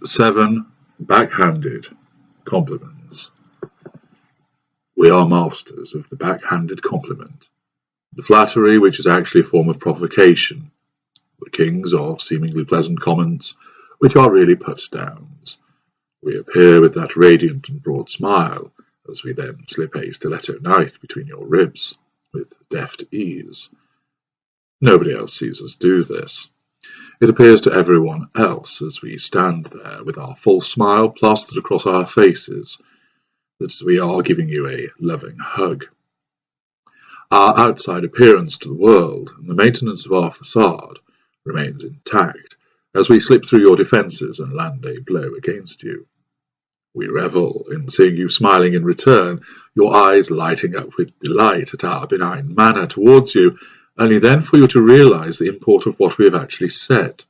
7 Backhanded Compliments. We are masters of the backhanded compliment, the flattery which is actually a form of provocation, the kings of seemingly pleasant comments which are really put-downs. We appear with that radiant and broad smile, as we then slip a stiletto knife between your ribs, with deft ease. Nobody else sees us do this. It appears to everyone else as we stand there with our full smile plastered across our faces that we are giving you a loving hug. Our outside appearance to the world and the maintenance of our facade remains intact as we slip through your defences and land a blow against you. We revel in seeing you smiling in return, your eyes lighting up with delight at our benign manner towards you, only then for you to realise the import of what we have actually said.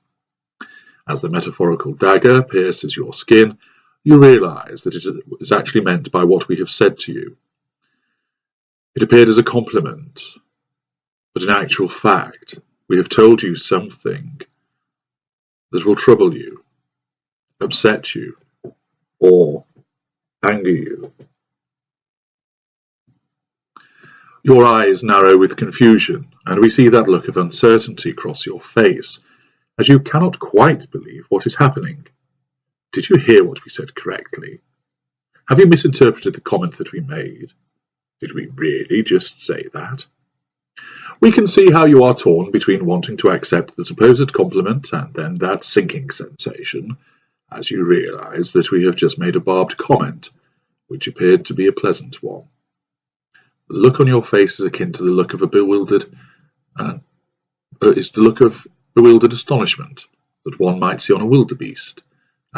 As the metaphorical dagger pierces your skin, you realise that it is actually meant by what we have said to you. It appeared as a compliment, but in actual fact, we have told you something that will trouble you, upset you, or anger you. Your eyes narrow with confusion, and we see that look of uncertainty cross your face, as you cannot quite believe what is happening. Did you hear what we said correctly? Have you misinterpreted the comment that we made? Did we really just say that? We can see how you are torn between wanting to accept the supposed compliment and then that sinking sensation, as you realise that we have just made a barbed comment, which appeared to be a pleasant one. The look on your face is akin to the look of bewildered astonishment that one might see on a wildebeest,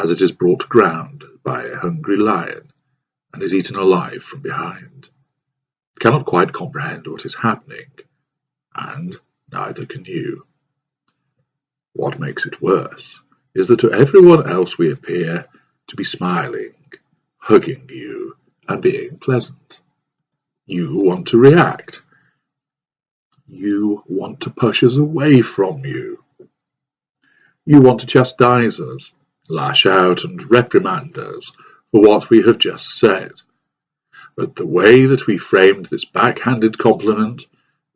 as it is brought to ground by a hungry lion and is eaten alive from behind. It cannot quite comprehend what is happening, and neither can you. What makes it worse is that to everyone else we appear to be smiling, hugging you, and being pleasant. You want to react. You want to push us away from you. You want to chastise us, lash out and reprimand us for what we have just said. But the way that we framed this backhanded compliment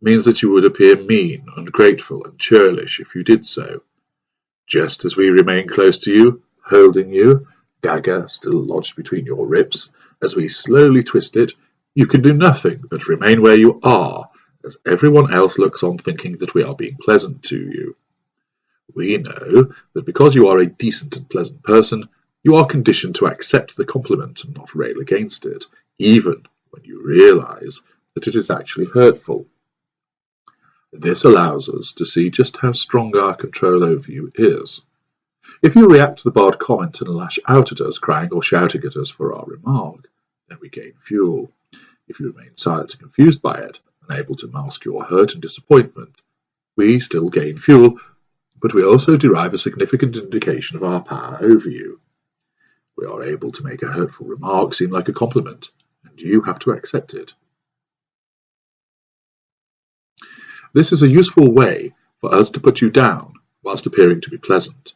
means that you would appear mean, ungrateful, and churlish if you did so. Just as we remain close to you, holding you, dagger still lodged between your ribs, as we slowly twist it, you can do nothing but remain where you are, as everyone else looks on thinking that we are being pleasant to you. We know that because you are a decent and pleasant person, you are conditioned to accept the compliment and not rail against it, even when you realise that it is actually hurtful. This allows us to see just how strong our control over you is. If you react to the barbed comment and lash out at us, crying or shouting at us for our remark, then we gain fuel. If you remain silent and confused by it, unable to mask your hurt and disappointment, we still gain fuel, but we also derive a significant indication of our power over you. We are able to make a hurtful remark seem like a compliment, and you have to accept it. This is a useful way for us to put you down whilst appearing to be pleasant.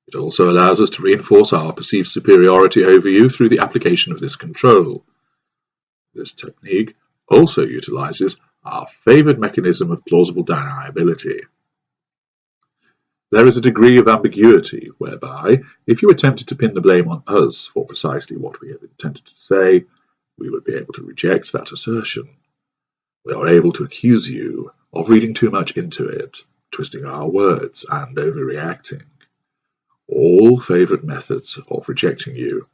It also allows us to reinforce our perceived superiority over you through the application of this control. This technique also utilizes our favoured mechanism of plausible deniability. There is a degree of ambiguity whereby, if you attempted to pin the blame on us for precisely what we have intended to say, we would be able to reject that assertion. We are able to accuse you of reading too much into it, twisting our words, and overreacting. All favourite methods of rejecting you,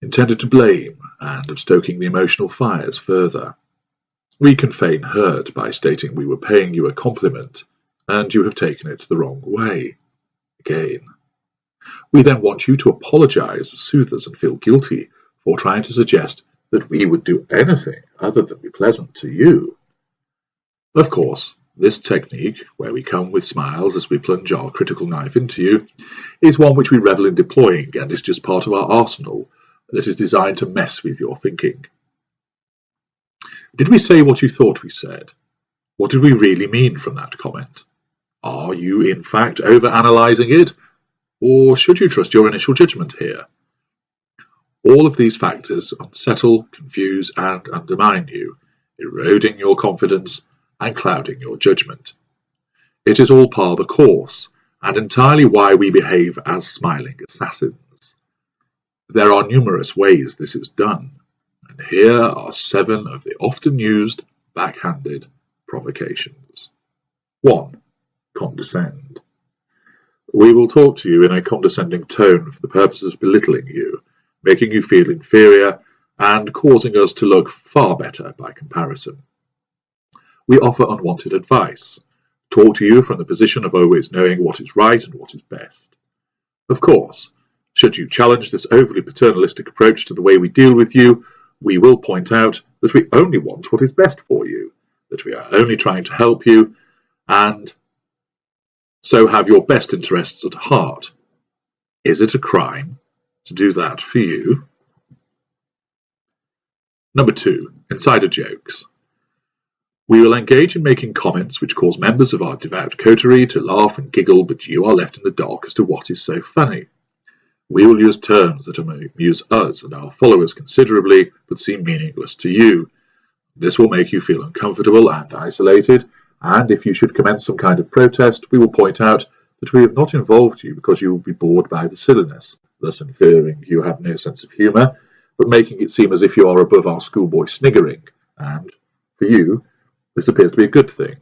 intended to blame and of stoking the emotional fires further. We can feign hurt by stating we were paying you a compliment and you have taken it the wrong way. Again. We then want you to apologise, soothe us, and feel guilty for trying to suggest that we would do anything other than be pleasant to you. Of course, this technique, where we come with smiles as we plunge our critical knife into you, is one which we revel in deploying and is just part of our arsenal that is designed to mess with your thinking. Did we say what you thought we said? What did we really mean from that comment? Are you in fact overanalyzing it? Or should you trust your initial judgment here? All of these factors unsettle, confuse, and undermine you, eroding your confidence and clouding your judgment. It is all par the course, and entirely why we behave as smiling assassins. There are numerous ways this is done, and here are 7 of the often used backhanded provocations. 1. Condescend. We will talk to you in a condescending tone for the purpose of belittling you, making you feel inferior, and causing us to look far better by comparison. We offer unwanted advice, talk to you from the position of always knowing what is right and what is best. Of course, should you challenge this overly paternalistic approach to the way we deal with you, we will point out that we only want what is best for you, that we are only trying to help you, and so have your best interests at heart. Is it a crime to do that for you? Number 2. Insider jokes. We will engage in making comments which cause members of our devout coterie to laugh and giggle, but you are left in the dark as to what is so funny. We will use terms that amuse us and our followers considerably, but seem meaningless to you. This will make you feel uncomfortable and isolated, and if you should commence some kind of protest, we will point out that we have not involved you because you will be bored by the silliness, thus inferring you have no sense of humour, but making it seem as if you are above our schoolboy sniggering, and, for you, this appears to be a good thing.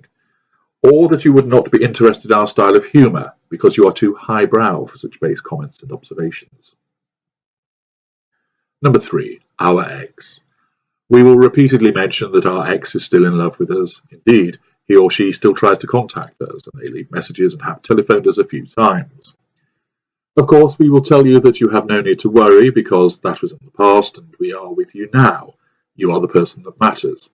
Or that you would not be interested in our style of humour, because you are too highbrow for such base comments and observations. Number 3. Our ex. We will repeatedly mention that our ex is still in love with us. Indeed, he or she still tries to contact us, and they leave messages and have telephoned us a few times. Of course, we will tell you that you have no need to worry, because that was in the past, and we are with you now. You are the person that matters.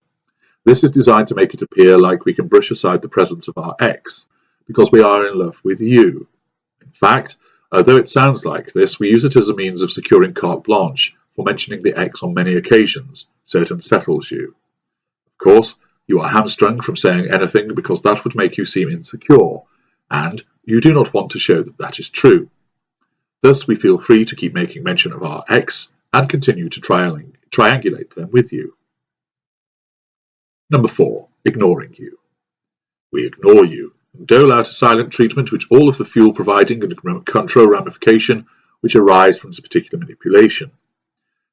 This is designed to make it appear like we can brush aside the presence of our ex, because we are in love with you. In fact, although it sounds like this, we use it as a means of securing carte blanche for mentioning the ex on many occasions, so it unsettles you. Of course, you are hamstrung from saying anything because that would make you seem insecure, and you do not want to show that that is true. Thus, we feel free to keep making mention of our ex and continue to triangulate them with you. Number 4. Ignoring you. We ignore you and dole out a silent treatment which all of the fuel providing and control ramification which arise from this particular manipulation.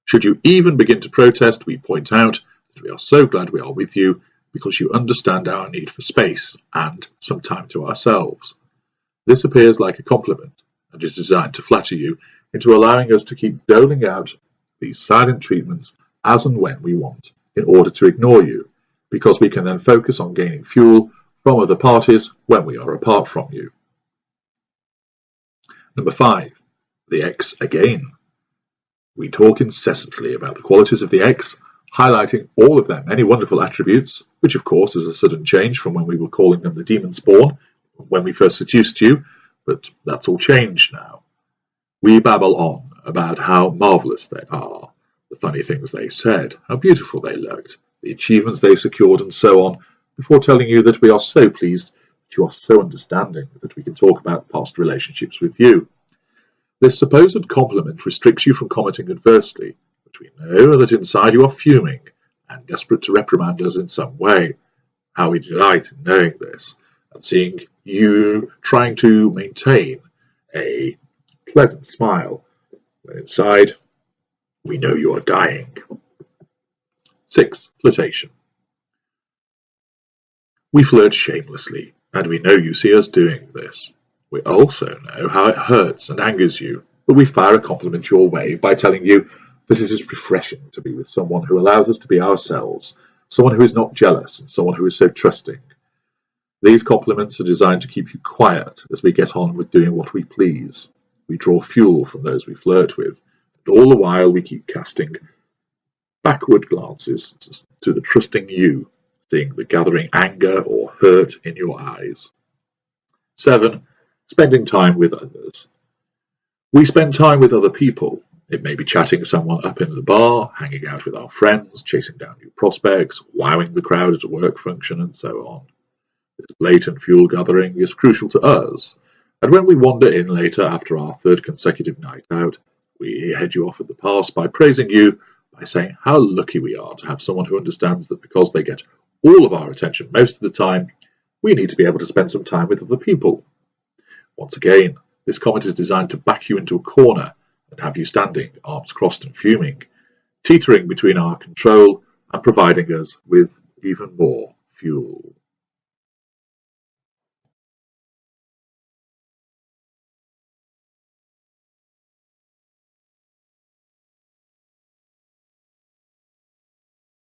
Should you even begin to protest, we point out that we are so glad we are with you because you understand our need for space and some time to ourselves. This appears like a compliment and is designed to flatter you into allowing us to keep doling out these silent treatments as and when we want in order to ignore you, because we can then focus on gaining fuel from other parties when we are apart from you. Number 5. The ex again. We talk incessantly about the qualities of the ex, highlighting all of their many wonderful attributes, which of course is a sudden change from when we were calling them the demon spawn when we first seduced you, but that's all changed now. We babble on about how marvellous they are, the funny things they said, how beautiful they looked, the achievements they secured, and so on, before telling you that we are so pleased that you are so understanding that we can talk about past relationships with you. This supposed compliment restricts you from commenting adversely, but we know that inside you are fuming and desperate to reprimand us in some way. How we delight in knowing this and seeing you trying to maintain a pleasant smile when inside we know you are dying. 6. Flirtation. We flirt shamelessly, and we know you see us doing this. We also know how it hurts and angers you, but we fire a compliment your way by telling you that it is refreshing to be with someone who allows us to be ourselves, someone who is not jealous, and someone who is so trusting. These compliments are designed to keep you quiet as we get on with doing what we please. We draw fuel from those we flirt with, and all the while we keep casting backward glances to the trusting you, seeing the gathering anger or hurt in your eyes. 7. Spending time with others. We spend time with other people. It may be chatting someone up in the bar, hanging out with our friends, chasing down new prospects, wowing the crowd at a work function, and so on. This blatant fuel gathering is crucial to us, And when we wander in later after our third consecutive night out, we head you off at the pass by praising you, by saying how lucky we are to have someone who understands that because they get all of our attention most of the time, we need to be able to spend some time with other people. Once again, this comment is designed to back you into a corner and have you standing, arms crossed and fuming, teetering between our control and providing us with even more fuel.